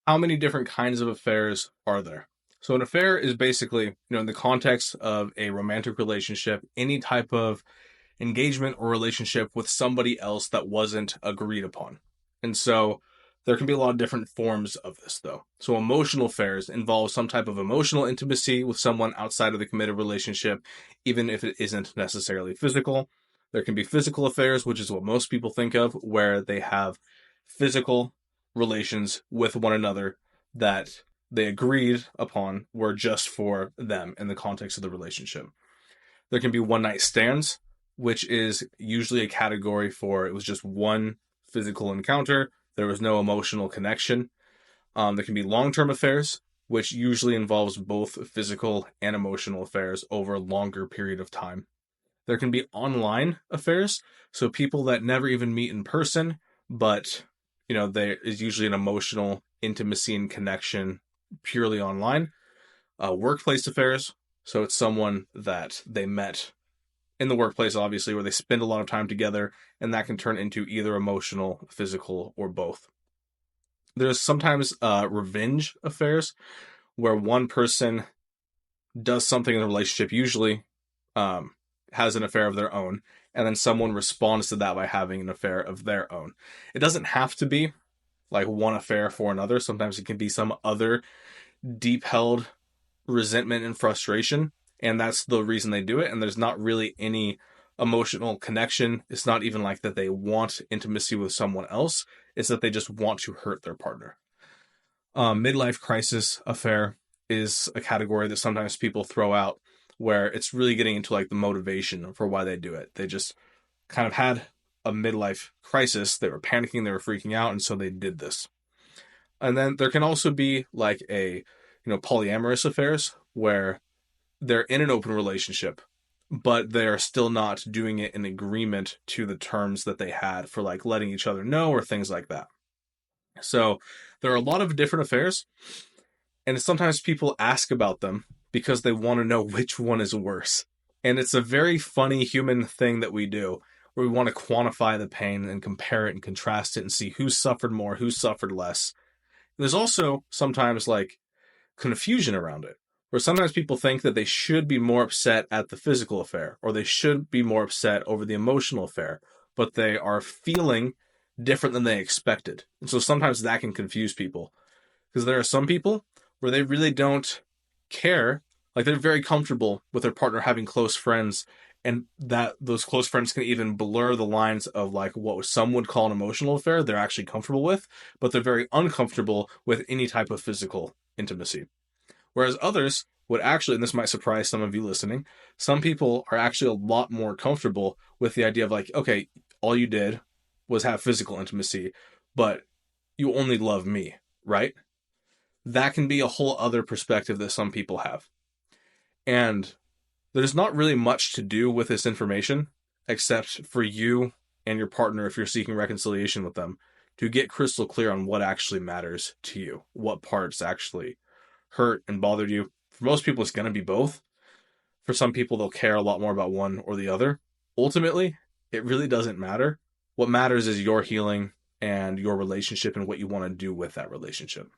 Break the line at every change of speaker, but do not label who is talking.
how many different kinds of affairs are there? So an affair is basically, in the context of a romantic relationship, any type of engagement or relationship with somebody else that wasn't agreed upon. And so there can be a lot of different forms of this, though. So emotional affairs involve some type of emotional intimacy with someone outside of the committed relationship, even if it isn't necessarily physical. There can be physical affairs, which is what most people think of, where they have physical relations with one another that they agreed upon were just for them in the context of the relationship. There can be one night stands, which is usually a category for it was just one physical encounter. There was no emotional connection. There can be long-term affairs, which usually involves both physical and emotional affairs over a longer period of time. There can be online affairs, so people that never even meet in person, but there is usually an emotional intimacy and connection purely online. Workplace affairs, so it's someone that they met in the workplace, obviously, where they spend a lot of time together, and that can turn into either emotional, physical, or both. There's sometimes revenge affairs, where one person does something in the relationship, usually has an affair of their own, and then someone responds to that by having an affair of their own. It doesn't have to be like one affair for another. Sometimes it can be some other deep-held resentment and frustration, and that's the reason they do it, and there's not really any emotional connection. It's not even like that they want intimacy with someone else. It's that they just want to hurt their partner. Midlife crisis affair is a category that sometimes people throw out where it's really getting into like the motivation for why they do it. They just kind of had a midlife crisis. They were panicking, they were freaking out, and so they did this. And then there can also be like a, polyamorous affairs where they're in an open relationship, but they are still not doing it in agreement to the terms that they had for like letting each other know or things like that. So there are a lot of different affairs, and sometimes people ask about them because they want to know which one is worse. And it's a very funny human thing that we do, where we want to quantify the pain and compare it and contrast it and see who suffered more, who suffered less. There's also sometimes like confusion around it, where sometimes people think that they should be more upset at the physical affair, or they should be more upset over the emotional affair, but they are feeling different than they expected. And so sometimes that can confuse people, because there are some people where they really don't care. Like they're very comfortable with their partner having close friends, and that those close friends can even blur the lines of like what some would call an emotional affair they're actually comfortable with, but they're very uncomfortable with any type of physical intimacy. Whereas others would actually, and this might surprise some of you listening, some people are actually a lot more comfortable with the idea of like, okay, all you did was have physical intimacy, but you only love me, right? That can be a whole other perspective that some people have. And there's not really much to do with this information except for you and your partner, if you're seeking reconciliation with them, to get crystal clear on what actually matters to you, what parts actually hurt and bothered you. For most people, it's going to be both. For some people, they'll care a lot more about one or the other. Ultimately, it really doesn't matter. What matters is your healing and your relationship and what you want to do with that relationship.